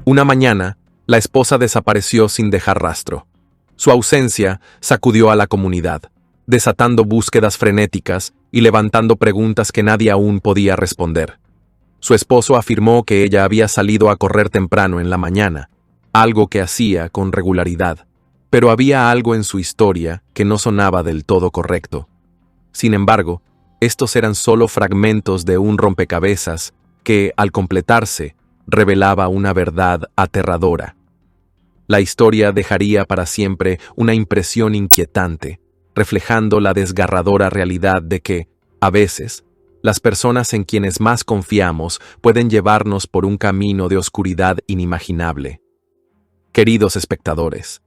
Una mañana, la esposa desapareció sin dejar rastro. Su ausencia sacudió a la comunidad, desatando búsquedas frenéticas y levantando preguntas que nadie aún podía responder. Su esposo afirmó que ella había salido a correr temprano en la mañana, algo que hacía con regularidad, pero había algo en su historia que no sonaba del todo correcto. Sin embargo, estos eran solo fragmentos de un rompecabezas que, al completarse, revelaba una verdad aterradora. La historia dejaría para siempre una impresión inquietante, reflejando la desgarradora realidad de que, a veces, las personas en quienes más confiamos pueden llevarnos por un camino de oscuridad inimaginable. Queridos espectadores,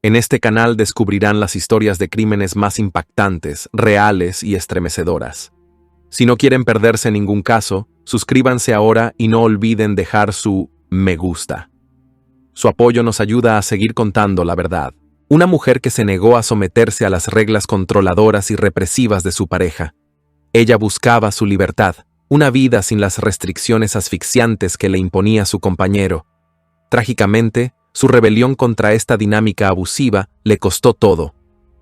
en este canal descubrirán las historias de crímenes más impactantes, reales y estremecedoras. Si no quieren perderse ningún caso, suscríbanse ahora y no olviden dejar su me gusta. Su apoyo nos ayuda a seguir contando la verdad. Una mujer que se negó a someterse a las reglas controladoras y represivas de su pareja. Ella buscaba su libertad, una vida sin las restricciones asfixiantes que le imponía su compañero. Trágicamente, su rebelión contra esta dinámica abusiva le costó todo.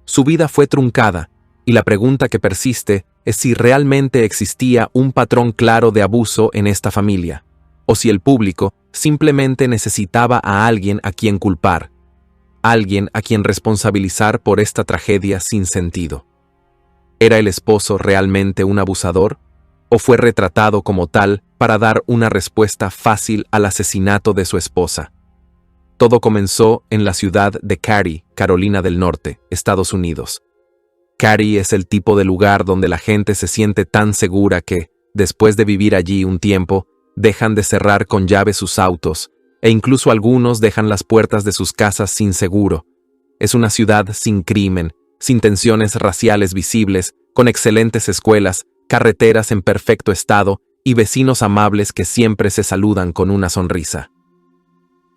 Su vida fue truncada, y la pregunta que persiste es si realmente existía un patrón claro de abuso en esta familia, o si el público simplemente necesitaba a alguien a quien culpar, alguien a quien responsabilizar por esta tragedia sin sentido. ¿Era el esposo realmente un abusador? ¿O fue retratado como tal para dar una respuesta fácil al asesinato de su esposa? Todo comenzó en la ciudad de Cary, Carolina del Norte, Estados Unidos. Cary es el tipo de lugar donde la gente se siente tan segura que, después de vivir allí un tiempo, dejan de cerrar con llave sus autos, e incluso algunos dejan las puertas de sus casas sin seguro. Es una ciudad sin crimen, sin tensiones raciales visibles, con excelentes escuelas, carreteras en perfecto estado y vecinos amables que siempre se saludan con una sonrisa.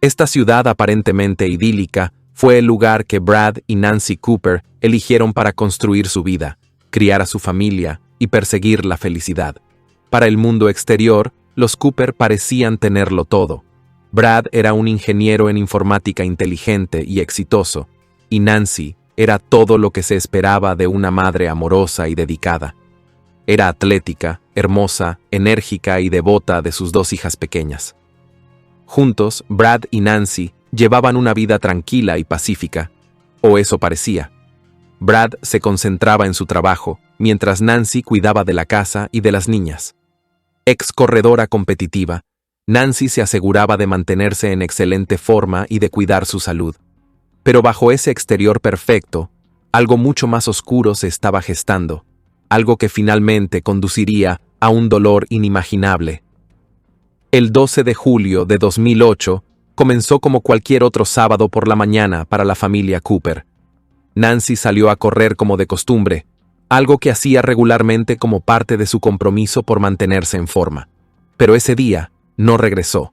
Esta ciudad aparentemente idílica fue el lugar que Brad y Nancy Cooper eligieron para construir su vida, criar a su familia y perseguir la felicidad. Para el mundo exterior, los Cooper parecían tenerlo todo. Brad era un ingeniero en informática inteligente y exitoso, y Nancy era todo lo que se esperaba de una madre amorosa y dedicada. Era atlética, hermosa, enérgica y devota de sus dos hijas pequeñas. Juntos, Brad y Nancy llevaban una vida tranquila y pacífica, o eso parecía. Brad se concentraba en su trabajo, mientras Nancy cuidaba de la casa y de las niñas. Ex corredora competitiva, Nancy se aseguraba de mantenerse en excelente forma y de cuidar su salud. Pero bajo ese exterior perfecto, algo mucho más oscuro se estaba gestando, algo que finalmente conduciría a un dolor inimaginable. El 12 de julio de 2008 comenzó como cualquier otro sábado por la mañana para la familia Cooper. Nancy salió a correr como de costumbre, algo que hacía regularmente como parte de su compromiso por mantenerse en forma. Pero ese día no regresó.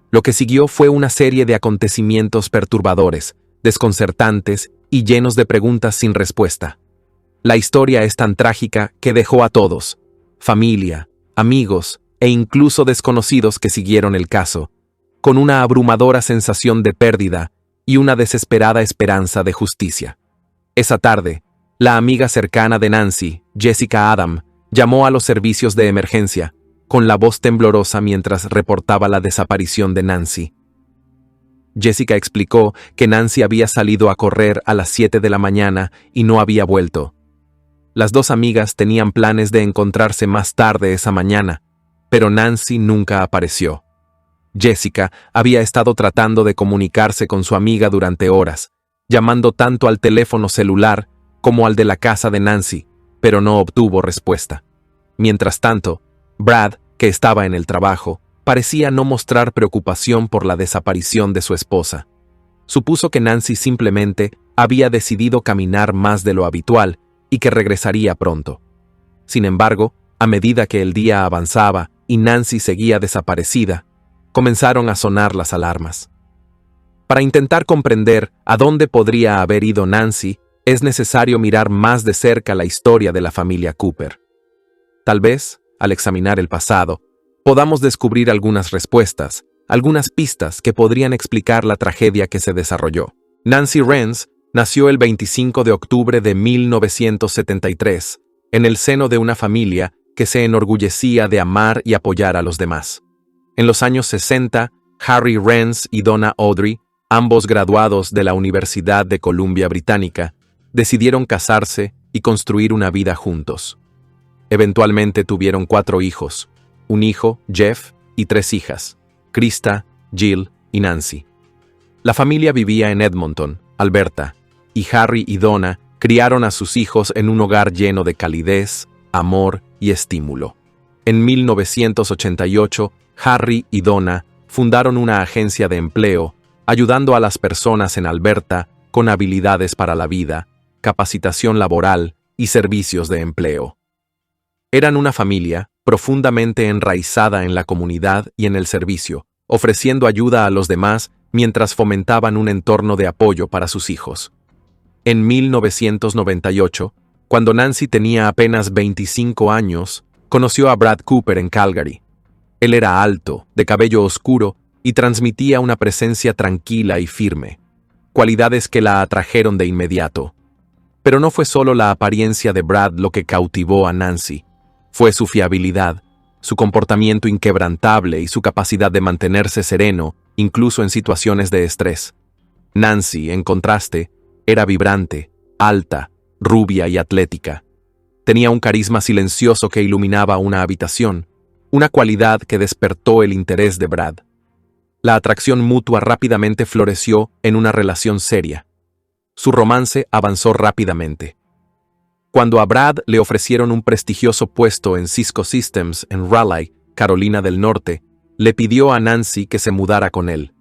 Lo que siguió fue una serie de acontecimientos perturbadores, desconcertantes y llenos de preguntas sin respuesta. La historia es tan trágica que dejó a todos, familia, amigos e incluso desconocidos que siguieron el caso, con una abrumadora sensación de pérdida y una desesperada esperanza de justicia. Esa tarde, la amiga cercana de Nancy, Jessica Adam, llamó a los servicios de emergencia, con la voz temblorosa mientras reportaba la desaparición de Nancy. Jessica explicó que Nancy había salido a correr a las 7 de la mañana y no había vuelto. Las dos amigas tenían planes de encontrarse más tarde esa mañana, pero Nancy nunca apareció. Jessica había estado tratando de comunicarse con su amiga durante horas, llamando tanto al teléfono celular como al de la casa de Nancy, pero no obtuvo respuesta. Mientras tanto, Brad, que estaba en el trabajo, parecía no mostrar preocupación por la desaparición de su esposa. Supuso que Nancy simplemente había decidido caminar más de lo habitual y que regresaría pronto. Sin embargo, a medida que el día avanzaba y Nancy seguía desaparecida, comenzaron a sonar las alarmas. Para intentar comprender a dónde podría haber ido Nancy, es necesario mirar más de cerca la historia de la familia Cooper. Tal vez, al examinar el pasado, podamos descubrir algunas respuestas, algunas pistas que podrían explicar la tragedia que se desarrolló. Nancy Renz nació el 25 de octubre de 1973, en el seno de una familia que se enorgullecía de amar y apoyar a los demás. En los años 60, Harry Renz y Donna Audrey, ambos graduados de la Universidad de Columbia Británica, decidieron casarse y construir una vida juntos. Eventualmente tuvieron 4 hijos, un hijo, Jeff, y 3 hijas, Krista, Jill y Nancy. La familia vivía en Edmonton, Alberta, y Harry y Donna criaron a sus hijos en un hogar lleno de calidez, amor y estímulo. En 1988, Harry y Donna fundaron una agencia de empleo, ayudando a las personas en Alberta con habilidades para la vida, capacitación laboral y servicios de empleo. Eran una familia profundamente enraizada en la comunidad y en el servicio, ofreciendo ayuda a los demás mientras fomentaban un entorno de apoyo para sus hijos. En 1998, cuando Nancy tenía apenas 25 años, conoció a Brad Cooper en Calgary. Él era alto, de cabello oscuro y transmitía una presencia tranquila y firme, cualidades que la atrajeron de inmediato. Pero no fue solo la apariencia de Brad lo que cautivó a Nancy, fue su fiabilidad, su comportamiento inquebrantable y su capacidad de mantenerse sereno, incluso en situaciones de estrés. Nancy, en contraste, era vibrante, alta, rubia y atlética. Tenía un carisma silencioso que iluminaba una habitación, una cualidad que despertó el interés de Brad. La atracción mutua rápidamente floreció en una relación seria. Su romance avanzó rápidamente. Cuando a Brad le ofrecieron un prestigioso puesto en Cisco Systems en Raleigh, Carolina del Norte, le pidió a Nancy que se mudara con él.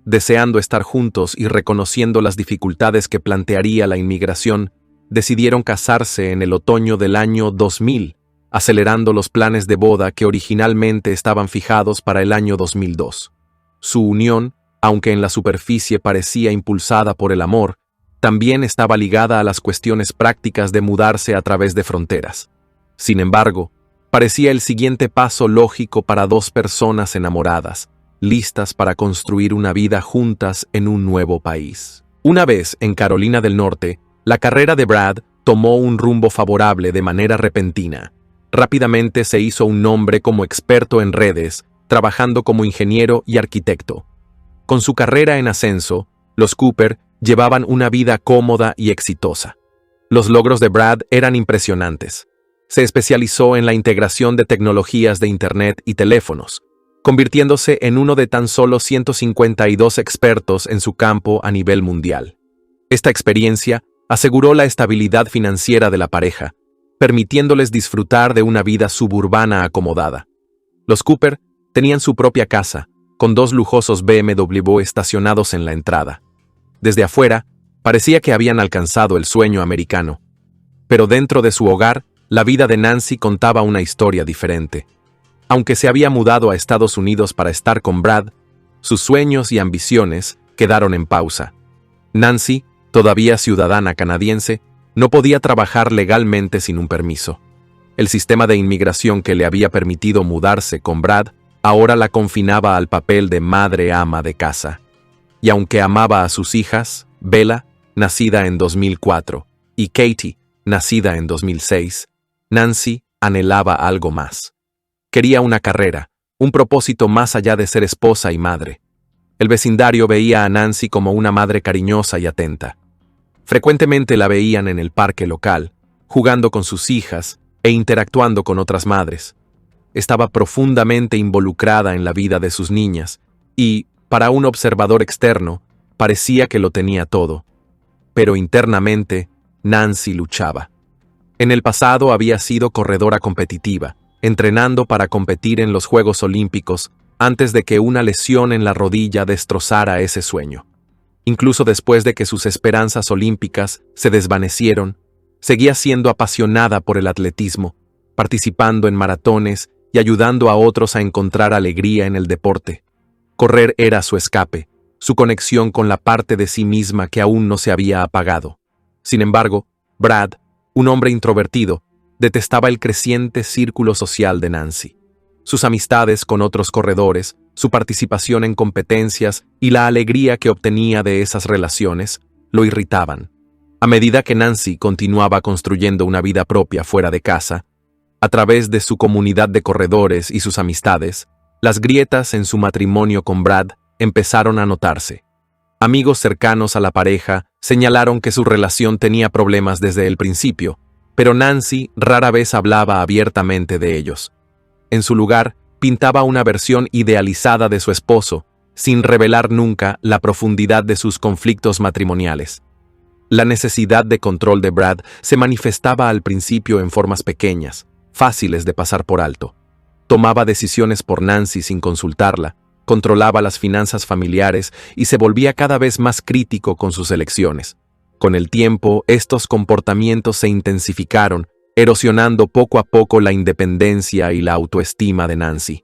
Deseando estar juntos y reconociendo las dificultades que plantearía la inmigración, decidieron casarse en el otoño del año 2000, acelerando los planes de boda que originalmente estaban fijados para el año 2002. Su unión, aunque en la superficie parecía impulsada por el amor, también estaba ligada a las cuestiones prácticas de mudarse a través de fronteras. Sin embargo, parecía el siguiente paso lógico para 2 personas enamoradas, listas para construir una vida juntas en un nuevo país. Una vez en Carolina del Norte, la carrera de Brad tomó un rumbo favorable de manera repentina. Rápidamente se hizo un nombre como experto en redes, trabajando como ingeniero y arquitecto. Con su carrera en ascenso, los Cooper llevaban una vida cómoda y exitosa. Los logros de Brad eran impresionantes. Se especializó en la integración de tecnologías de Internet y teléfonos, convirtiéndose en uno de tan solo 152 expertos en su campo a nivel mundial. Esta experiencia aseguró la estabilidad financiera de la pareja, permitiéndoles disfrutar de una vida suburbana acomodada. Los Cooper tenían su propia casa, con 2 lujosos BMW estacionados en la entrada. Desde afuera, parecía que habían alcanzado el sueño americano. Pero dentro de su hogar, la vida de Nancy contaba una historia diferente. Aunque se había mudado a Estados Unidos para estar con Brad, sus sueños y ambiciones quedaron en pausa. Nancy, todavía ciudadana canadiense, no podía trabajar legalmente sin un permiso. El sistema de inmigración que le había permitido mudarse con Brad ahora la confinaba al papel de madre ama de casa. Y aunque amaba a sus hijas, Bella, nacida en 2004, y Katie, nacida en 2006, Nancy anhelaba algo más. Quería una carrera, un propósito más allá de ser esposa y madre. El vecindario veía a Nancy como una madre cariñosa y atenta. Frecuentemente la veían en el parque local, jugando con sus hijas e interactuando con otras madres. Estaba profundamente involucrada en la vida de sus niñas y, para un observador externo, parecía que lo tenía todo. Pero internamente, Nancy luchaba. En el pasado había sido corredora competitiva, entrenando para competir en los Juegos Olímpicos antes de que una lesión en la rodilla destrozara ese sueño. Incluso después de que sus esperanzas olímpicas se desvanecieron, seguía siendo apasionada por el atletismo, participando en maratones y ayudando a otros a encontrar alegría en el deporte. Correr era su escape, su conexión con la parte de sí misma que aún no se había apagado. Sin embargo, Brad, un hombre introvertido, detestaba el creciente círculo social de Nancy. Sus amistades con otros corredores su participación en competencias y la alegría que obtenía de esas relaciones lo irritaban. A medida que Nancy continuaba construyendo una vida propia fuera de casa, a través de su comunidad de corredores y sus amistades, las grietas en su matrimonio con Brad empezaron a notarse. Amigos cercanos a la pareja señalaron que su relación tenía problemas desde el principio, pero Nancy rara vez hablaba abiertamente de ellos. En su lugar, pintaba una versión idealizada de su esposo, sin revelar nunca la profundidad de sus conflictos matrimoniales. La necesidad de control de Brad se manifestaba al principio en formas pequeñas, fáciles de pasar por alto. Tomaba decisiones por Nancy sin consultarla, controlaba las finanzas familiares y se volvía cada vez más crítico con sus elecciones. Con el tiempo, estos comportamientos se intensificaron, erosionando poco a poco la independencia y la autoestima de Nancy.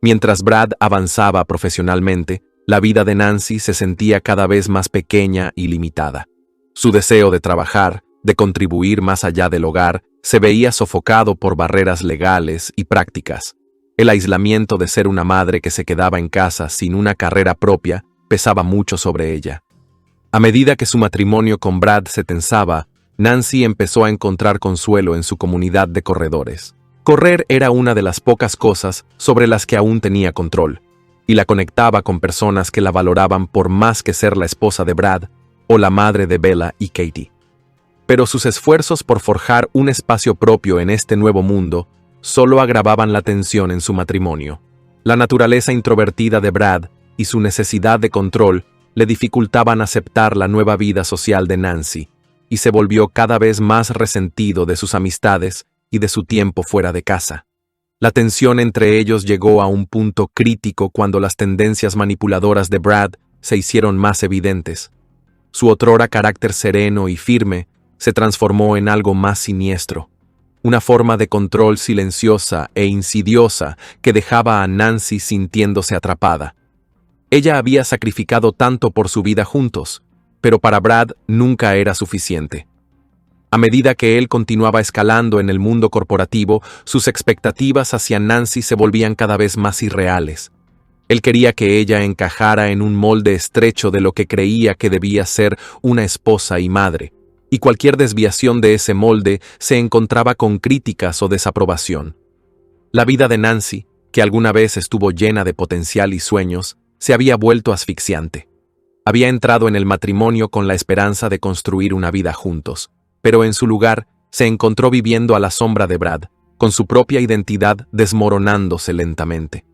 Mientras Brad avanzaba profesionalmente, la vida de Nancy se sentía cada vez más pequeña y limitada. Su deseo de trabajar, de contribuir más allá del hogar, se veía sofocado por barreras legales y prácticas. El aislamiento de ser una madre que se quedaba en casa sin una carrera propia pesaba mucho sobre ella. A medida que su matrimonio con Brad se tensaba, Nancy empezó a encontrar consuelo en su comunidad de corredores. Correr era una de las pocas cosas sobre las que aún tenía control, y la conectaba con personas que la valoraban por más que ser la esposa de Brad o la madre de Bella y Katie. Pero sus esfuerzos por forjar un espacio propio en este nuevo mundo solo agravaban la tensión en su matrimonio. La naturaleza introvertida de Brad y su necesidad de control le dificultaban aceptar la nueva vida social de Nancy, y se volvió cada vez más resentido de sus amistades y de su tiempo fuera de casa. La tensión entre ellos llegó a un punto crítico cuando las tendencias manipuladoras de Brad se hicieron más evidentes. Su otrora carácter sereno y firme se transformó en algo más siniestro, una forma de control silenciosa e insidiosa que dejaba a Nancy sintiéndose atrapada. Ella había sacrificado tanto por su vida juntos, pero para Brad nunca era suficiente. A medida que él continuaba escalando en el mundo corporativo, sus expectativas hacia Nancy se volvían cada vez más irreales. Él quería que ella encajara en un molde estrecho de lo que creía que debía ser una esposa y madre, y cualquier desviación de ese molde se encontraba con críticas o desaprobación. La vida de Nancy, que alguna vez estuvo llena de potencial y sueños, se había vuelto asfixiante. Había entrado en el matrimonio con la esperanza de construir una vida juntos, pero en su lugar se encontró viviendo a la sombra de Brad, con su propia identidad desmoronándose lentamente.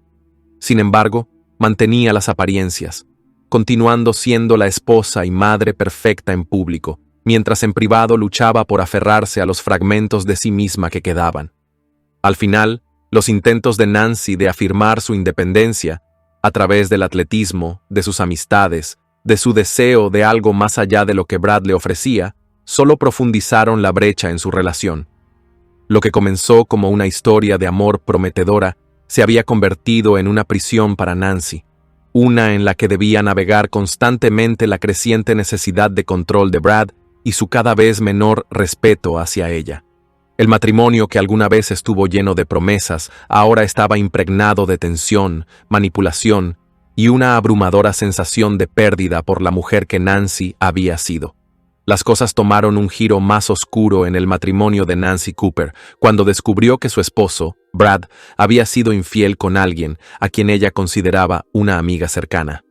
Sin embargo, mantenía las apariencias, continuando siendo la esposa y madre perfecta en público, mientras en privado luchaba por aferrarse a los fragmentos de sí misma que quedaban. Al final, los intentos de Nancy de afirmar su independencia, a través del atletismo, de sus amistades, de su deseo de algo más allá de lo que Brad le ofrecía, solo profundizaron la brecha en su relación. Lo que comenzó como una historia de amor prometedora se había convertido en una prisión para Nancy, una en la que debía navegar constantemente la creciente necesidad de control de Brad y su cada vez menor respeto hacia ella. El matrimonio que alguna vez estuvo lleno de promesas ahora estaba impregnado de tensión, manipulación y una abrumadora sensación de pérdida por la mujer que Nancy había sido. Las cosas tomaron un giro más oscuro en el matrimonio de Nancy Cooper cuando descubrió que su esposo, Brad, había sido infiel con alguien a quien ella consideraba una amiga cercana.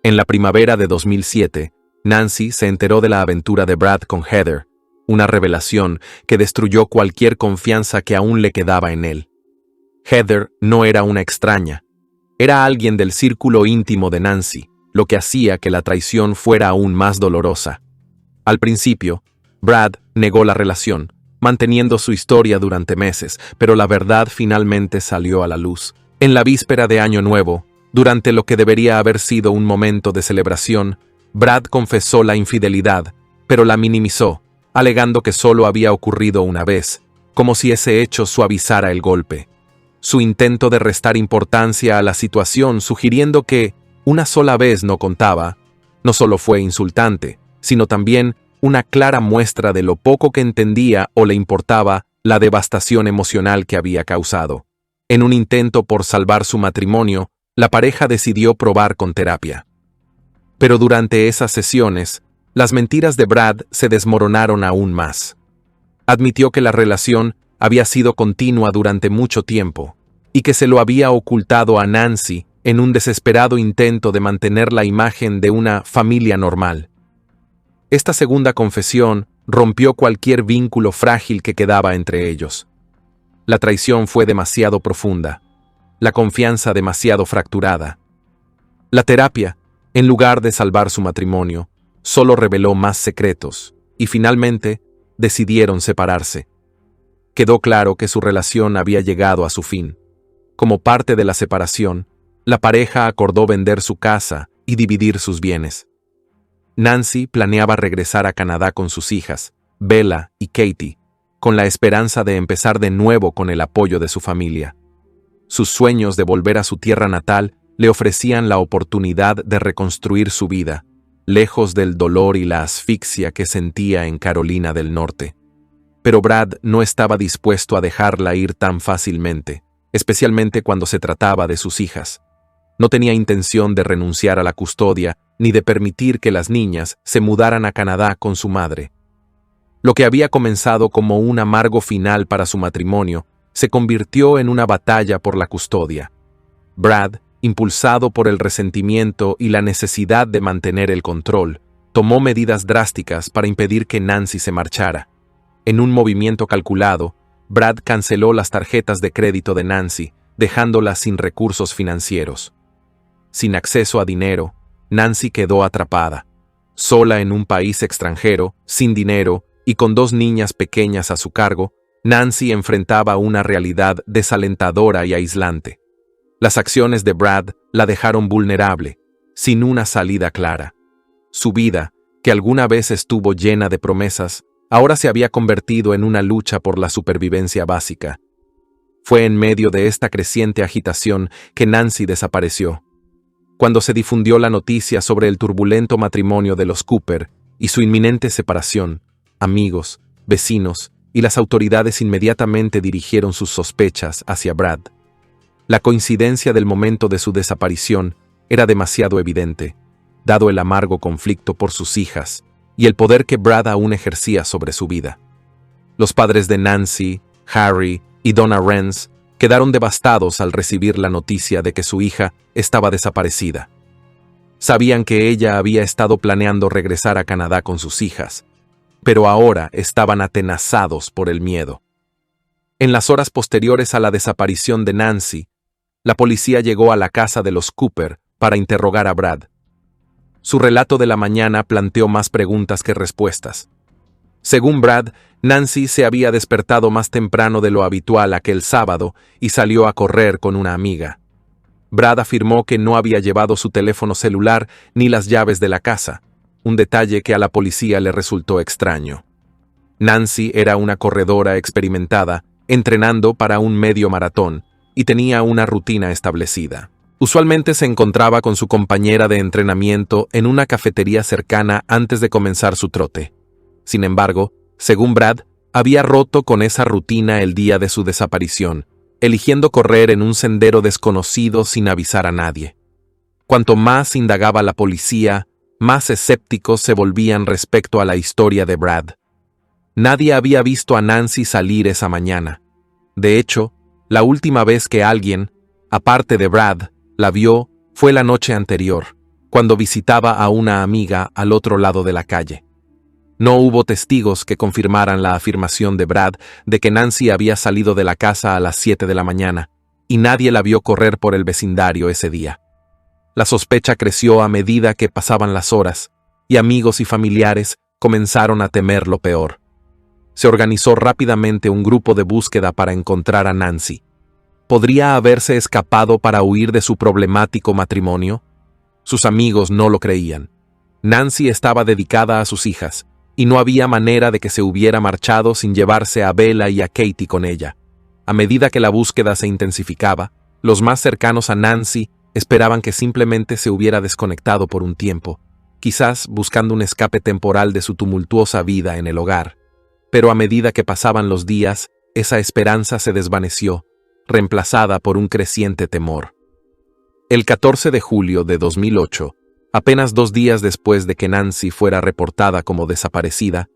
En la primavera de 2007, Nancy se enteró de la aventura de Brad con Heather, una revelación que destruyó cualquier confianza que aún le quedaba en él. Heather no era una extraña, era alguien del círculo íntimo de Nancy, lo que hacía que la traición fuera aún más dolorosa. Al principio, Brad negó la relación, manteniendo su historia durante meses, pero la verdad finalmente salió a la luz. En la víspera de Año Nuevo, durante lo que debería haber sido un momento de celebración, Brad confesó la infidelidad, pero la minimizó, alegando que solo había ocurrido una vez, como si ese hecho suavizara el golpe. Su intento de restar importancia a la situación, sugiriendo que una sola vez no contaba, no solo fue insultante, sino también una clara muestra de lo poco que entendía o le importaba la devastación emocional que había causado. En un intento por salvar su matrimonio, La pareja decidió probar con terapia. Pero durante esas sesiones, las mentiras de Brad se desmoronaron aún más. Admitió que la relación había sido continua durante mucho tiempo y que se lo había ocultado a Nancy en un desesperado intento de mantener la imagen de una familia normal. Esta segunda confesión rompió cualquier vínculo frágil que quedaba entre ellos. La traición fue demasiado profunda, la confianza demasiado fracturada. La terapia, en lugar de salvar su matrimonio, solo reveló más secretos, y finalmente decidieron separarse. Quedó claro que su relación había llegado a su fin. Como parte de la separación, la pareja acordó vender su casa y dividir sus bienes. Nancy planeaba regresar a Canadá con sus hijas, Bella y Katie, con la esperanza de empezar de nuevo con el apoyo de su familia. Sus sueños de volver a su tierra natal le ofrecían la oportunidad de reconstruir su vida, lejos del dolor y la asfixia que sentía en Carolina del Norte. Pero Brad no estaba dispuesto a dejarla ir tan fácilmente, especialmente cuando se trataba de sus hijas. No tenía intención de renunciar a la custodia ni de permitir que las niñas se mudaran a Canadá con su madre. Lo que había comenzado como un amargo final para su matrimonio se convirtió en una batalla por la custodia. Brad, impulsado por el resentimiento y la necesidad de mantener el control, tomó medidas drásticas para impedir que Nancy se marchara. En un movimiento calculado, Brad canceló las tarjetas de crédito de Nancy, dejándola sin recursos financieros. Sin acceso a dinero, Nancy quedó atrapada, sola en un país extranjero, sin dinero y con 2 niñas pequeñas a su cargo. Nancy enfrentaba una realidad desalentadora y aislante. Las acciones de Brad la dejaron vulnerable, sin una salida clara. Su vida, que alguna vez estuvo llena de promesas, ahora se había convertido en una lucha por la supervivencia básica. Fue en medio de esta creciente agitación que Nancy desapareció. Cuando se difundió la noticia sobre el turbulento matrimonio de los Cooper y su inminente separación, amigos, vecinos y las autoridades inmediatamente dirigieron sus sospechas hacia Brad. La coincidencia del momento de su desaparición era demasiado evidente, dado el amargo conflicto por sus hijas y el poder que Brad aún ejercía sobre su vida. Los padres de Nancy, Harry y Donna Renz quedaron devastados al recibir la noticia de que su hija estaba desaparecida. Sabían que ella había estado planeando regresar a Canadá con sus hijas, pero ahora estaban atenazados por el miedo. En las horas posteriores a la desaparición de Nancy, la policía llegó a la casa de los Cooper para interrogar a Brad. Su relato de la mañana planteó más preguntas que respuestas. Según Brad, Nancy se había despertado más temprano de lo habitual aquel sábado y salió a correr con una amiga. Brad afirmó que no había llevado su teléfono celular ni las llaves de la casa, un detalle que a la policía le resultó extraño. Nancy era una corredora experimentada, entrenando para un medio maratón, y tenía una rutina establecida. Usualmente se encontraba con su compañera de entrenamiento en una cafetería cercana antes de comenzar su trote. Sin embargo, según Brad, había roto con esa rutina el día de su desaparición, eligiendo correr en un sendero desconocido sin avisar a nadie. Cuanto más indagaba la policía, más escépticos se volvían respecto a la historia de Brad. Nadie había visto a Nancy salir esa mañana. De hecho, la última vez que alguien, aparte de Brad, la vio fue la noche anterior, cuando visitaba a una amiga al otro lado de la calle. No hubo testigos que confirmaran la afirmación de Brad de que Nancy había salido de la casa a las 7 de la mañana, y nadie la vio correr por el vecindario ese día. La sospecha creció a medida que pasaban las horas, y amigos y familiares comenzaron a temer lo peor. Se organizó rápidamente un grupo de búsqueda para encontrar a Nancy. ¿Podría haberse escapado para huir de su problemático matrimonio? Sus amigos no lo creían. Nancy estaba dedicada a sus hijas, y no había manera de que se hubiera marchado sin llevarse a Bella y a Katie con ella. A medida que la búsqueda se intensificaba, los más cercanos a Nancy esperaban que simplemente se hubiera desconectado por un tiempo, quizás buscando un escape temporal de su tumultuosa vida en el hogar. Pero a medida que pasaban los días, esa esperanza se desvaneció, reemplazada por un creciente temor. El 14 de julio de 2008, apenas 2 días después de que Nancy fuera reportada como desaparecida,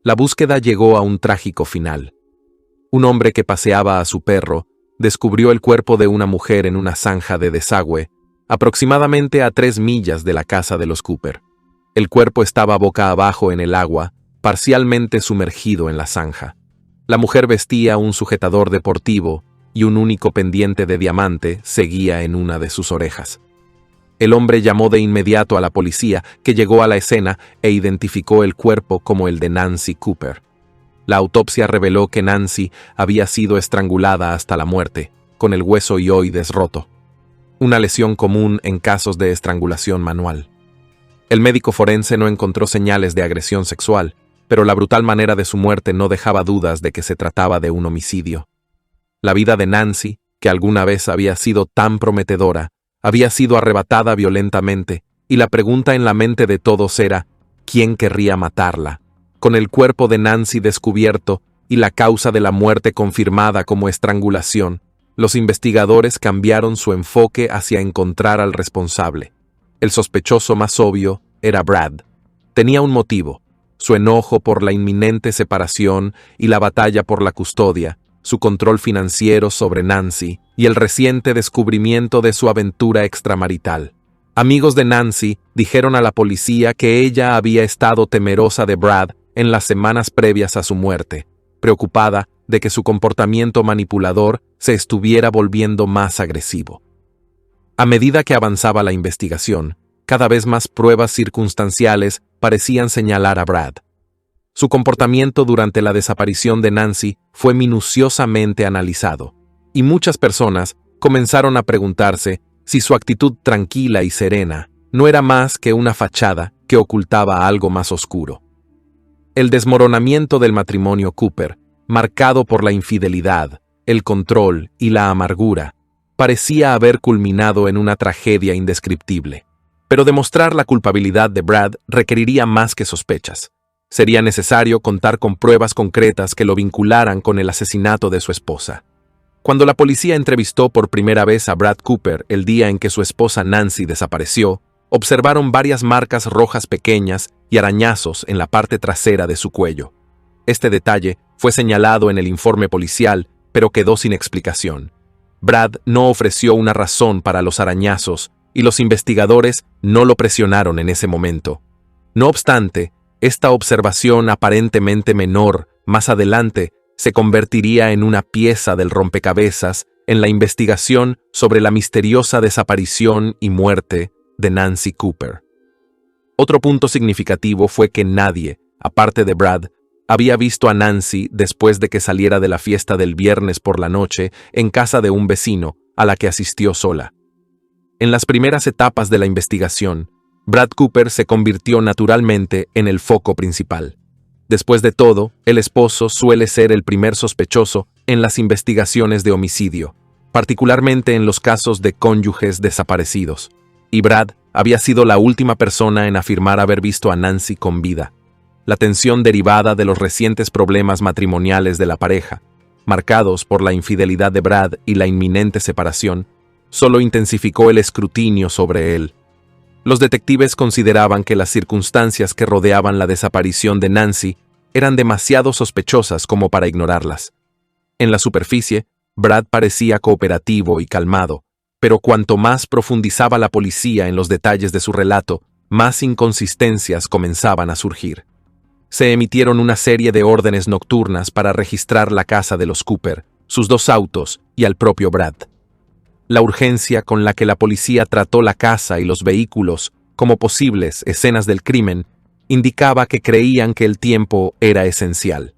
la búsqueda llegó a un trágico final. Un hombre que paseaba a su perro descubrió el cuerpo de una mujer en una zanja de desagüe, aproximadamente a 3 millas de la casa de los Cooper. El cuerpo estaba boca abajo en el agua, parcialmente sumergido en la zanja. La mujer vestía un sujetador deportivo y un único pendiente de diamante seguía en una de sus orejas. El hombre llamó de inmediato a la policía, que llegó a la escena e identificó el cuerpo como el de Nancy Cooper. La autopsia reveló que Nancy había sido estrangulada hasta la muerte, con el hueso hioides roto, una lesión común en casos de estrangulación manual. El médico forense no encontró señales de agresión sexual, pero la brutal manera de su muerte no dejaba dudas de que se trataba de un homicidio. La vida de Nancy, que alguna vez había sido tan prometedora, había sido arrebatada violentamente, y la pregunta en la mente de todos era, ¿quién querría matarla? Con el cuerpo de Nancy descubierto y la causa de la muerte confirmada como estrangulación, los investigadores cambiaron su enfoque hacia encontrar al responsable. El sospechoso más obvio era Brad. Tenía un motivo: su enojo por la inminente separación y la batalla por la custodia, su control financiero sobre Nancy y el reciente descubrimiento de su aventura extramarital. Amigos de Nancy dijeron a la policía que ella había estado temerosa de Brad en las semanas previas a su muerte, preocupada de que su comportamiento manipulador se estuviera volviendo más agresivo. A medida que avanzaba la investigación, cada vez más pruebas circunstanciales parecían señalar a Brad. Su comportamiento durante la desaparición de Nancy fue minuciosamente analizado, y muchas personas comenzaron a preguntarse si su actitud tranquila y serena no era más que una fachada que ocultaba algo más oscuro. El desmoronamiento del matrimonio Cooper, marcado por la infidelidad, el control y la amargura, parecía haber culminado en una tragedia indescriptible. Pero demostrar la culpabilidad de Brad requeriría más que sospechas. Sería necesario contar con pruebas concretas que lo vincularan con el asesinato de su esposa. Cuando la policía entrevistó por primera vez a Brad Cooper el día en que su esposa Nancy desapareció, observaron varias marcas rojas pequeñas y arañazos en la parte trasera de su cuello. Este detalle fue señalado en el informe policial, pero quedó sin explicación. Brad no ofreció una razón para los arañazos y los investigadores no lo presionaron en ese momento. No obstante, esta observación aparentemente menor, más adelante, se convertiría en una pieza del rompecabezas en la investigación sobre la misteriosa desaparición y muerte de Nancy Cooper. Otro punto significativo fue que nadie, aparte de Brad, había visto a Nancy después de que saliera de la fiesta del viernes por la noche en casa de un vecino a la que asistió sola. En las primeras etapas de la investigación, Brad Cooper se convirtió naturalmente en el foco principal. Después de todo, el esposo suele ser el primer sospechoso en las investigaciones de homicidio, particularmente en los casos de cónyuges desaparecidos. Y Brad había sido la última persona en afirmar haber visto a Nancy con vida. La tensión derivada de los recientes problemas matrimoniales de la pareja, marcados por la infidelidad de Brad y la inminente separación, solo intensificó el escrutinio sobre él. Los detectives consideraban que las circunstancias que rodeaban la desaparición de Nancy eran demasiado sospechosas como para ignorarlas. En la superficie, Brad parecía cooperativo y calmado, pero cuanto más profundizaba la policía en los detalles de su relato, más inconsistencias comenzaban a surgir. Se emitieron una serie de órdenes nocturnas para registrar la casa de los Cooper, sus 2 autos y al propio Brad. La urgencia con la que la policía trató la casa y los vehículos como posibles escenas del crimen indicaba que creían que el tiempo era esencial.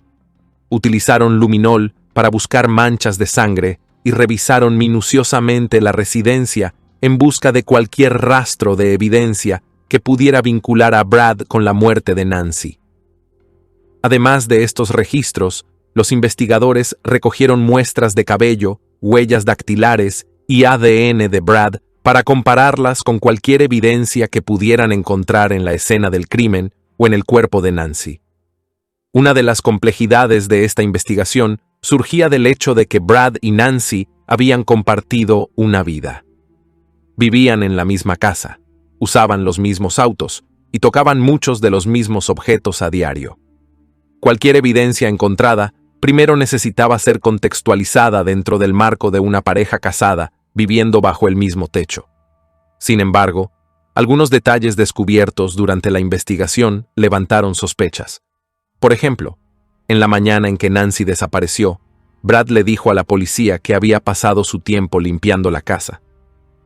Utilizaron luminol para buscar manchas de sangre y revisaron minuciosamente la residencia en busca de cualquier rastro de evidencia que pudiera vincular a Brad con la muerte de Nancy. Además de estos registros, los investigadores recogieron muestras de cabello, huellas dactilares y ADN de Brad para compararlas con cualquier evidencia que pudieran encontrar en la escena del crimen o en el cuerpo de Nancy. Una de las complejidades de esta investigación surgía del hecho de que Brad y Nancy habían compartido una vida. Vivían en la misma casa, usaban los mismos autos y tocaban muchos de los mismos objetos a diario. Cualquier evidencia encontrada primero necesitaba ser contextualizada dentro del marco de una pareja casada viviendo bajo el mismo techo. Sin embargo, algunos detalles descubiertos durante la investigación levantaron sospechas. Por ejemplo, en la mañana en que Nancy desapareció, Brad le dijo a la policía que había pasado su tiempo limpiando la casa.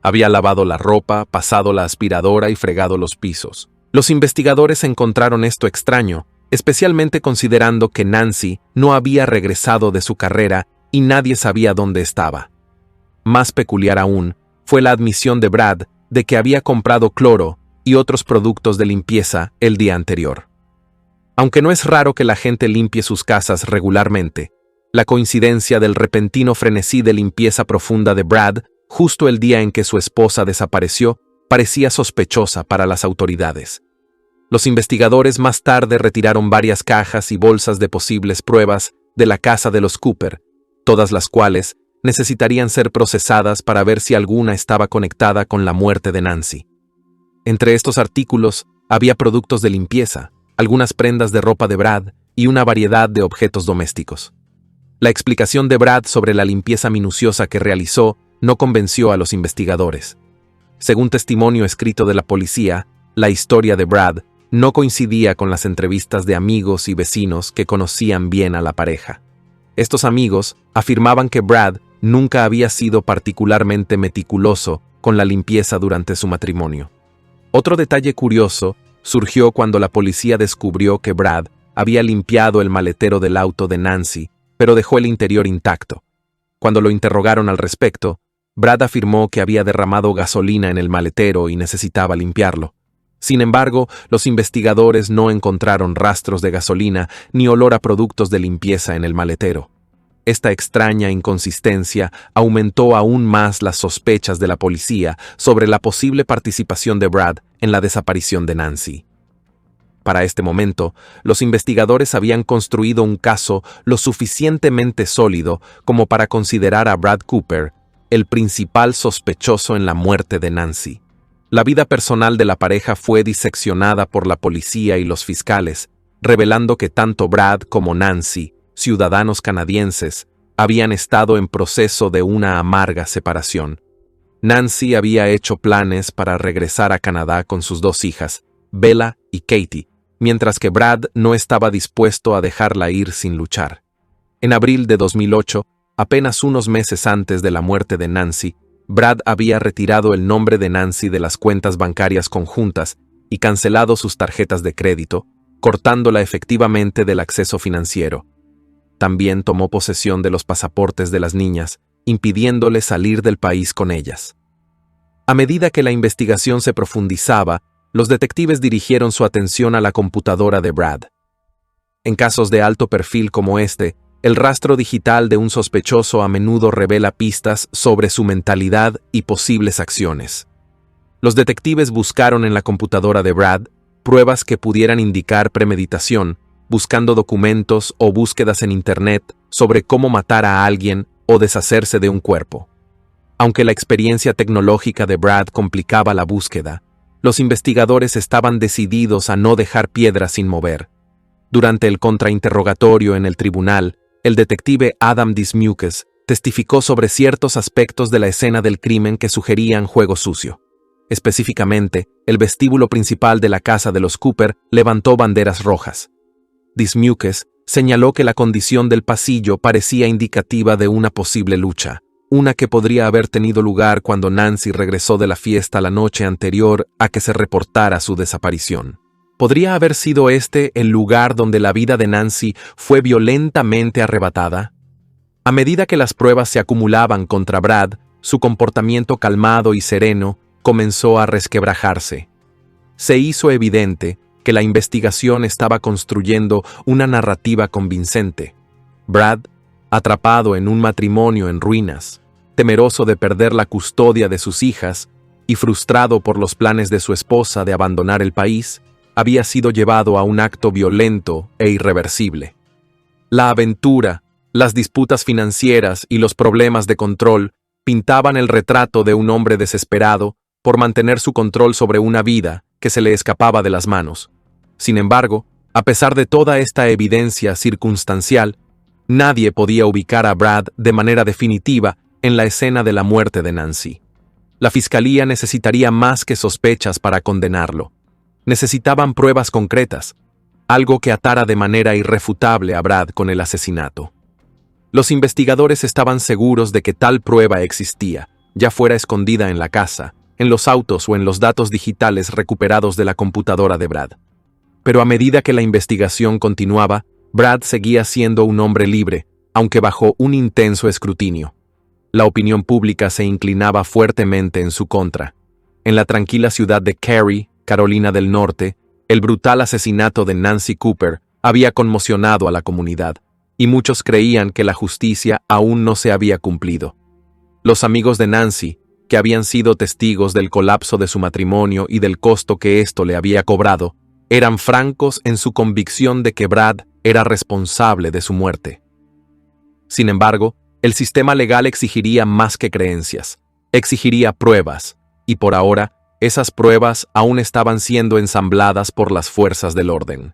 Había lavado la ropa, pasado la aspiradora y fregado los pisos. Los investigadores encontraron esto extraño, especialmente considerando que Nancy no había regresado de su carrera y nadie sabía dónde estaba. Más peculiar aún fue la admisión de Brad de que había comprado cloro y otros productos de limpieza el día anterior. Aunque no es raro que la gente limpie sus casas regularmente, la coincidencia del repentino frenesí de limpieza profunda de Brad justo el día en que su esposa desapareció parecía sospechosa para las autoridades. Los investigadores más tarde retiraron varias cajas y bolsas de posibles pruebas de la casa de los Cooper, todas las cuales necesitarían ser procesadas para ver si alguna estaba conectada con la muerte de Nancy. Entre estos artículos había productos de limpieza, algunas prendas de ropa de Brad y una variedad de objetos domésticos. La explicación de Brad sobre la limpieza minuciosa que realizó no convenció a los investigadores. Según testimonio escrito de la policía, la historia de Brad no coincidía con las entrevistas de amigos y vecinos que conocían bien a la pareja. Estos amigos afirmaban que Brad nunca había sido particularmente meticuloso con la limpieza durante su matrimonio. Otro detalle curioso surgió cuando la policía descubrió que Brad había limpiado el maletero del auto de Nancy, pero dejó el interior intacto. Cuando lo interrogaron al respecto, Brad afirmó que había derramado gasolina en el maletero y necesitaba limpiarlo. Sin embargo, los investigadores no encontraron rastros de gasolina ni olor a productos de limpieza en el maletero. Esta extraña inconsistencia aumentó aún más las sospechas de la policía sobre la posible participación de Brad en la desaparición de Nancy. Para este momento, los investigadores habían construido un caso lo suficientemente sólido como para considerar a Brad Cooper el principal sospechoso en la muerte de Nancy. La vida personal de la pareja fue diseccionada por la policía y los fiscales, revelando que tanto Brad como Nancy, ciudadanos canadienses, habían estado en proceso de una amarga separación. Nancy había hecho planes para regresar a Canadá con sus dos hijas, Bella y Katie, mientras que Brad no estaba dispuesto a dejarla ir sin luchar. En abril de 2008, apenas unos meses antes de la muerte de Nancy, Brad había retirado el nombre de Nancy de las cuentas bancarias conjuntas y cancelado sus tarjetas de crédito, cortándola efectivamente del acceso financiero. También tomó posesión de los pasaportes de las niñas, impidiéndoles salir del país con ellas. A medida que la investigación se profundizaba, los detectives dirigieron su atención a la computadora de Brad. En casos de alto perfil como este, el rastro digital de un sospechoso a menudo revela pistas sobre su mentalidad y posibles acciones. Los detectives buscaron en la computadora de Brad pruebas que pudieran indicar premeditación, buscando documentos o búsquedas en Internet sobre cómo matar a alguien o deshacerse de un cuerpo. Aunque la experiencia tecnológica de Brad complicaba la búsqueda, los investigadores estaban decididos a no dejar piedra sin mover. Durante el contrainterrogatorio en el tribunal, el detective Adam Dismukes testificó sobre ciertos aspectos de la escena del crimen que sugerían juego sucio. Específicamente, el vestíbulo principal de la casa de los Cooper levantó banderas rojas. Dismukes señaló que la condición del pasillo parecía indicativa de una posible lucha, una que podría haber tenido lugar cuando Nancy regresó de la fiesta la noche anterior a que se reportara su desaparición. ¿Podría haber sido este el lugar donde la vida de Nancy fue violentamente arrebatada? A medida que las pruebas se acumulaban contra Brad, su comportamiento calmado y sereno comenzó a resquebrajarse. Se hizo evidente que la investigación estaba construyendo una narrativa convincente. Brad, atrapado en un matrimonio en ruinas, temeroso de perder la custodia de sus hijas y frustrado por los planes de su esposa de abandonar el país, había sido llevado a un acto violento e irreversible. La aventura, las disputas financieras y los problemas de control pintaban el retrato de un hombre desesperado, por mantener su control sobre una vida que se le escapaba de las manos. Sin embargo, a pesar de toda esta evidencia circunstancial, nadie podía ubicar a Brad de manera definitiva en la escena de la muerte de Nancy. La fiscalía necesitaría más que sospechas para condenarlo. Necesitaban pruebas concretas, algo que atara de manera irrefutable a Brad con el asesinato. Los investigadores estaban seguros de que tal prueba existía, ya fuera escondida en la casa, en los autos o en los datos digitales recuperados de la computadora de Brad. Pero a medida que la investigación continuaba, Brad seguía siendo un hombre libre, aunque bajo un intenso escrutinio. La opinión pública se inclinaba fuertemente en su contra. En la tranquila ciudad de Cary, Carolina del Norte, el brutal asesinato de Nancy Cooper había conmocionado a la comunidad, y muchos creían que la justicia aún no se había cumplido. Los amigos de Nancy, que habían sido testigos del colapso de su matrimonio y del costo que esto le había cobrado, eran francos en su convicción de que Brad era responsable de su muerte. Sin embargo, el sistema legal exigiría más que creencias, exigiría pruebas, y por ahora, esas pruebas aún estaban siendo ensambladas por las fuerzas del orden.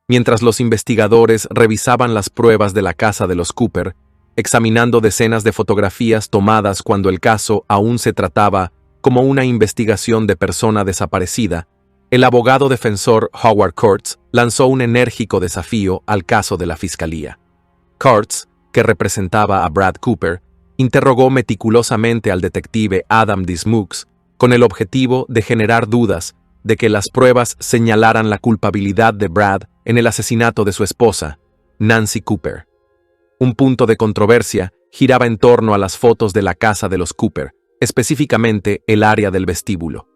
Mientras los investigadores revisaban las pruebas de la casa de los Cooper, examinando decenas de fotografías tomadas cuando el caso aún se trataba como una investigación de persona desaparecida, el abogado defensor Howard Kurtz lanzó un enérgico desafío al caso de la fiscalía. Kurtz, que representaba a Brad Cooper, interrogó meticulosamente al detective Adam Dismukes con el objetivo de generar dudas de que las pruebas señalaran la culpabilidad de Brad en el asesinato de su esposa, Nancy Cooper. Un punto de controversia giraba en torno a las fotos de la casa de los Cooper, específicamente el área del vestíbulo.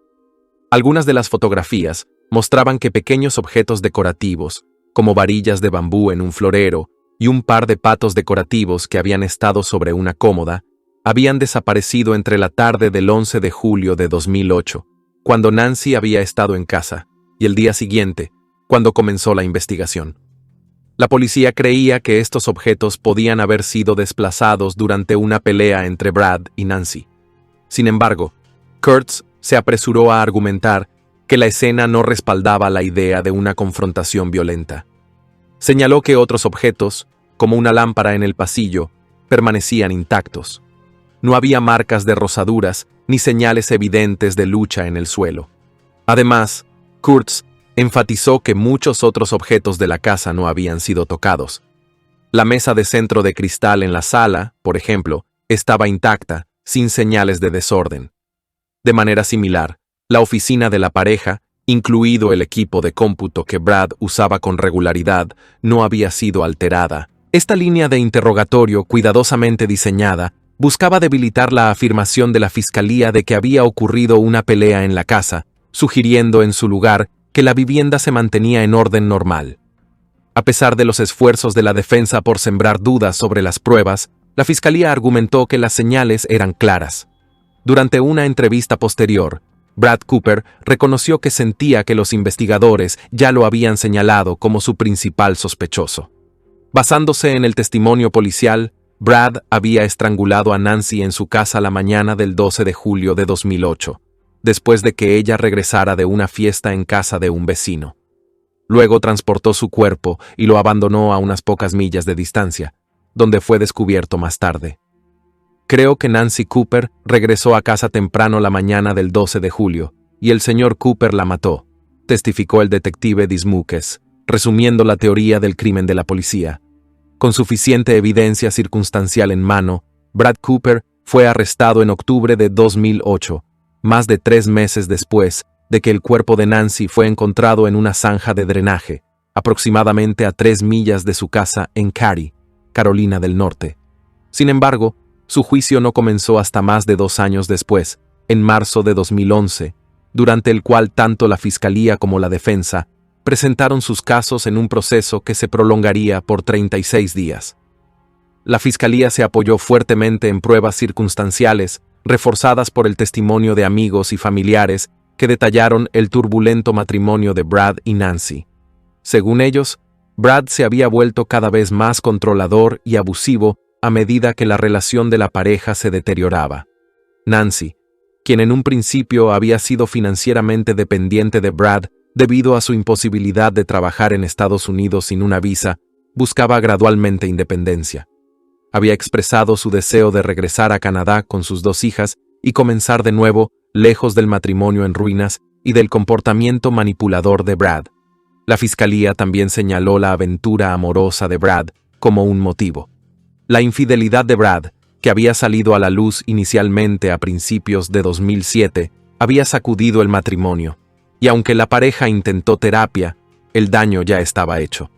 Algunas de las fotografías mostraban que pequeños objetos decorativos, como varillas de bambú en un florero y un par de patos decorativos que habían estado sobre una cómoda, habían desaparecido entre la tarde del 11 de julio de 2008, cuando Nancy había estado en casa, y el día siguiente, cuando comenzó la investigación. La policía creía que estos objetos podían haber sido desplazados durante una pelea entre Brad y Nancy. Sin embargo, Kurtz se apresuró a argumentar que la escena no respaldaba la idea de una confrontación violenta. Señaló que otros objetos, como una lámpara en el pasillo, permanecían intactos. No había marcas de rozaduras ni señales evidentes de lucha en el suelo. Además, Kurtz enfatizó que muchos otros objetos de la casa no habían sido tocados. La mesa de centro de cristal en la sala, por ejemplo, estaba intacta, sin señales de desorden. De manera similar, la oficina de la pareja, incluido el equipo de cómputo que Brad usaba con regularidad, no había sido alterada. Esta línea de interrogatorio cuidadosamente diseñada buscaba debilitar la afirmación de la fiscalía de que había ocurrido una pelea en la casa, sugiriendo en su lugar que la vivienda se mantenía en orden normal. A pesar de los esfuerzos de la defensa por sembrar dudas sobre las pruebas, la fiscalía argumentó que las señales eran claras. Durante una entrevista posterior, Brad Cooper reconoció que sentía que los investigadores ya lo habían señalado como su principal sospechoso. Basándose en el testimonio policial, Brad había estrangulado a Nancy en su casa la mañana del 12 de julio de 2008, después de que ella regresara de una fiesta en casa de un vecino. Luego transportó su cuerpo y lo abandonó a unas pocas millas de distancia, donde fue descubierto más tarde. Creo que Nancy Cooper regresó a casa temprano la mañana del 12 de julio, y el señor Cooper la mató, testificó el detective Dismukes, resumiendo la teoría del crimen de la policía. Con suficiente evidencia circunstancial en mano, Brad Cooper fue arrestado en octubre de 2008, más de 3 meses después de que el cuerpo de Nancy fue encontrado en una zanja de drenaje, aproximadamente a 3 millas de su casa en Cary, Carolina del Norte. Sin embargo, su juicio no comenzó hasta más de 2 años después, en marzo de 2011, durante el cual tanto la fiscalía como la defensa presentaron sus casos en un proceso que se prolongaría por 36 días. La fiscalía se apoyó fuertemente en pruebas circunstanciales, reforzadas por el testimonio de amigos y familiares que detallaron el turbulento matrimonio de Brad y Nancy. Según ellos, Brad se había vuelto cada vez más controlador y abusivo a medida que la relación de la pareja se deterioraba. Nancy, quien en un principio había sido financieramente dependiente de Brad debido a su imposibilidad de trabajar en Estados Unidos sin una visa, buscaba gradualmente independencia. Había expresado su deseo de regresar a Canadá con sus 2 hijas y comenzar de nuevo, lejos del matrimonio en ruinas y del comportamiento manipulador de Brad. La fiscalía también señaló la aventura amorosa de Brad como un motivo. La infidelidad de Brad, que había salido a la luz inicialmente a principios de 2007, había sacudido el matrimonio, y aunque la pareja intentó terapia, el daño ya estaba hecho.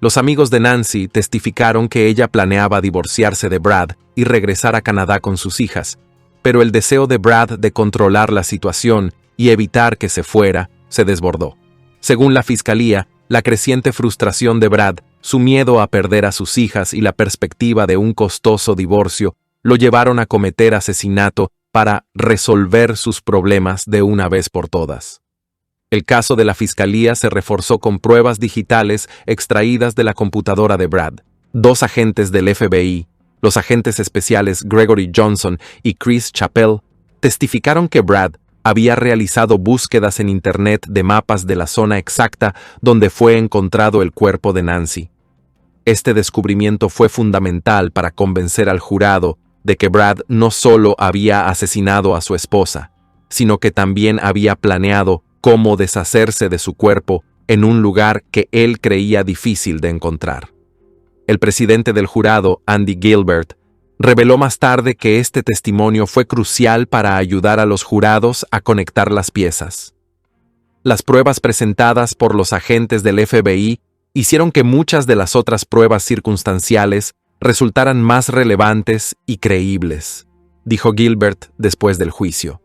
Los amigos de Nancy testificaron que ella planeaba divorciarse de Brad y regresar a Canadá con sus hijas, pero el deseo de Brad de controlar la situación y evitar que se fuera se desbordó. Según la fiscalía, la creciente frustración de Brad, su miedo a perder a sus hijas y la perspectiva de un costoso divorcio lo llevaron a cometer asesinato para resolver sus problemas de una vez por todas. El caso de la fiscalía se reforzó con pruebas digitales extraídas de la computadora de Brad. 2 agentes del FBI, los agentes especiales Gregory Johnson y Chris Chappell, testificaron que Brad había realizado búsquedas en Internet de mapas de la zona exacta donde fue encontrado el cuerpo de Nancy. Este descubrimiento fue fundamental para convencer al jurado de que Brad no solo había asesinado a su esposa, sino que también había planeado cómo deshacerse de su cuerpo en un lugar que él creía difícil de encontrar. El presidente del jurado, Andy Gilbert, reveló más tarde que este testimonio fue crucial para ayudar a los jurados a conectar las piezas. Las pruebas presentadas por los agentes del FBI hicieron que muchas de las otras pruebas circunstanciales resultaran más relevantes y creíbles, dijo Gilbert después del juicio.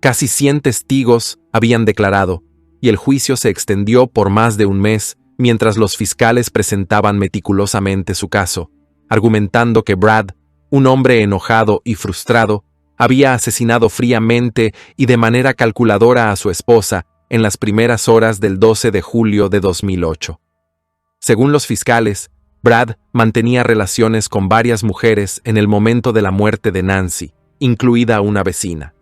Casi 100 testigos habían declarado, y el juicio se extendió por más de un mes mientras los fiscales presentaban meticulosamente su caso, argumentando que Brad, un hombre enojado y frustrado, había asesinado fríamente y de manera calculadora a su esposa en las primeras horas del 12 de julio de 2008. Según los fiscales, Brad mantenía relaciones con varias mujeres en el momento de la muerte de Nancy, incluida una vecina.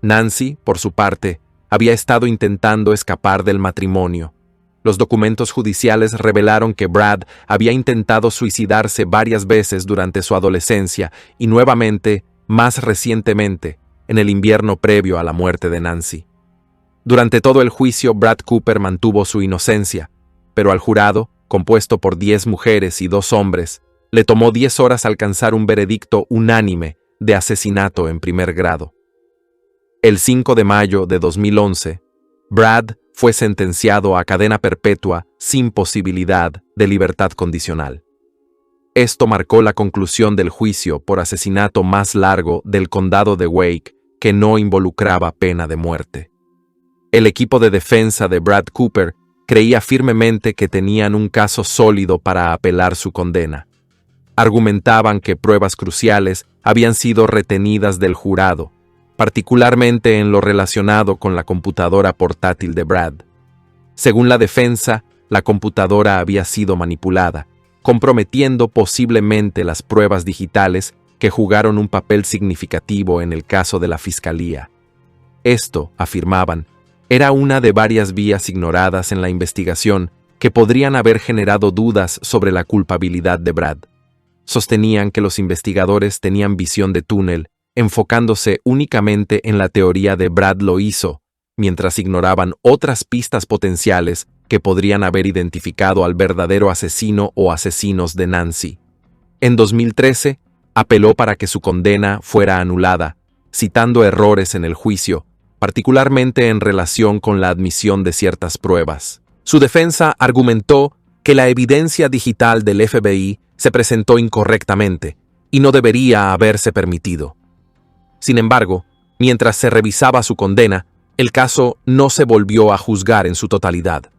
Nancy, por su parte, había estado intentando escapar del matrimonio. Los documentos judiciales revelaron que Brad había intentado suicidarse varias veces durante su adolescencia y nuevamente, más recientemente, en el invierno previo a la muerte de Nancy. Durante todo el juicio, Brad Cooper mantuvo su inocencia, pero al jurado, compuesto por 10 mujeres y 2 hombres, le tomó 10 horas alcanzar un veredicto unánime de asesinato en primer grado. El 5 de mayo de 2011, Brad fue sentenciado a cadena perpetua sin posibilidad de libertad condicional. Esto marcó la conclusión del juicio por asesinato más largo del condado de Wake que no involucraba pena de muerte. El equipo de defensa de Brad Cooper creía firmemente que tenían un caso sólido para apelar su condena. Argumentaban que pruebas cruciales habían sido retenidas del jurado, particularmente en lo relacionado con la computadora portátil de Brad. Según la defensa, la computadora había sido manipulada, comprometiendo posiblemente las pruebas digitales que jugaron un papel significativo en el caso de la fiscalía. Esto, afirmaban, era una de varias vías ignoradas en la investigación que podrían haber generado dudas sobre la culpabilidad de Brad. Sostenían que los investigadores tenían visión de túnel, enfocándose únicamente en la teoría de Brad lo hizo, mientras ignoraban otras pistas potenciales que podrían haber identificado al verdadero asesino o asesinos de Nancy. En 2013, apeló para que su condena fuera anulada, citando errores en el juicio, particularmente en relación con la admisión de ciertas pruebas. Su defensa argumentó que la evidencia digital del FBI se presentó incorrectamente y no debería haberse permitido. Sin embargo, mientras se revisaba su condena, el caso no se volvió a juzgar en su totalidad.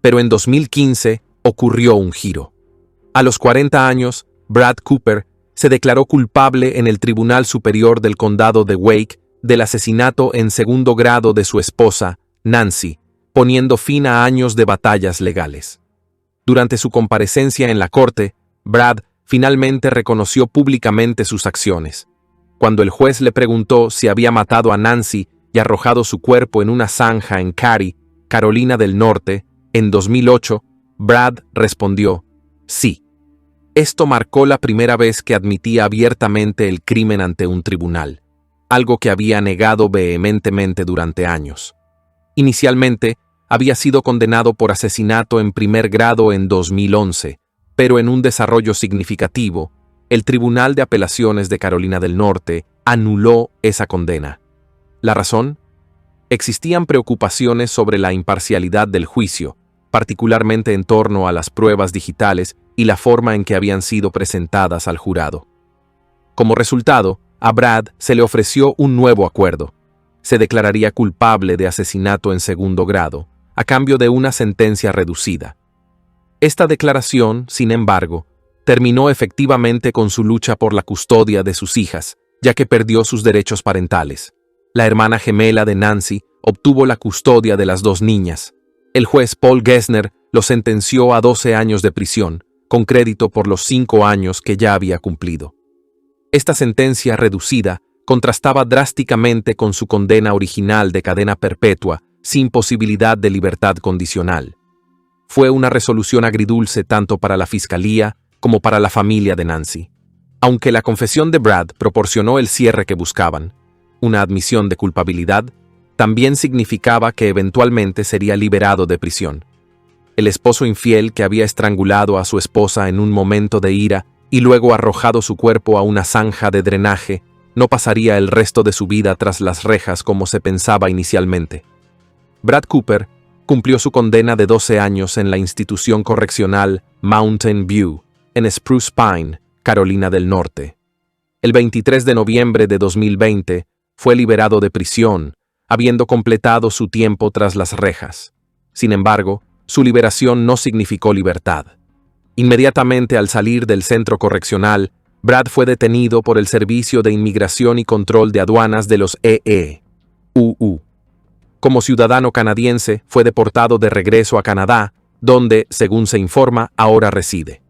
Pero en 2015 ocurrió un giro. A los 40 años, Brad Cooper se declaró culpable en el Tribunal Superior del Condado de Wake del asesinato en segundo grado de su esposa, Nancy, poniendo fin a años de batallas legales. Durante su comparecencia en la corte, Brad finalmente reconoció públicamente sus acciones. Cuando el juez le preguntó si había matado a Nancy y arrojado su cuerpo en una zanja en Cary, Carolina del Norte, en 2008, Brad respondió, sí. Esto marcó la primera vez que admitía abiertamente el crimen ante un tribunal, algo que había negado vehementemente durante años. Inicialmente, había sido condenado por asesinato en primer grado en 2011, pero en un desarrollo significativo, el Tribunal de Apelaciones de Carolina del Norte anuló esa condena. ¿La razón? Existían preocupaciones sobre la imparcialidad del juicio, particularmente en torno a las pruebas digitales y la forma en que habían sido presentadas al jurado. Como resultado, a Brad se le ofreció un nuevo acuerdo. Se declararía culpable de asesinato en segundo grado, a cambio de una sentencia reducida. Esta declaración, sin embargo, terminó efectivamente con su lucha por la custodia de sus hijas, ya que perdió sus derechos parentales. La hermana gemela de Nancy obtuvo la custodia de las dos niñas. El juez Paul Gessner lo sentenció a 12 años de prisión, con crédito por los 5 años que ya había cumplido. Esta sentencia reducida contrastaba drásticamente con su condena original de cadena perpetua, sin posibilidad de libertad condicional. Fue una resolución agridulce tanto para la fiscalía como para la familia de Nancy. Aunque la confesión de Brad proporcionó el cierre que buscaban, una admisión de culpabilidad, también significaba que eventualmente sería liberado de prisión. El esposo infiel que había estrangulado a su esposa en un momento de ira y luego arrojado su cuerpo a una zanja de drenaje no pasaría el resto de su vida tras las rejas como se pensaba inicialmente. Brad Cooper cumplió su condena de 12 años en la institución correccional Mountain View, en Spruce Pine, Carolina del Norte. El 23 de noviembre de 2020 fue liberado de prisión, habiendo completado su tiempo tras las rejas. Sin embargo, su liberación no significó libertad. Inmediatamente al salir del centro correccional, Brad fue detenido por el Servicio de Inmigración y Control de Aduanas de los EEUU. Como ciudadano canadiense, fue deportado de regreso a Canadá, donde, según se informa, ahora reside.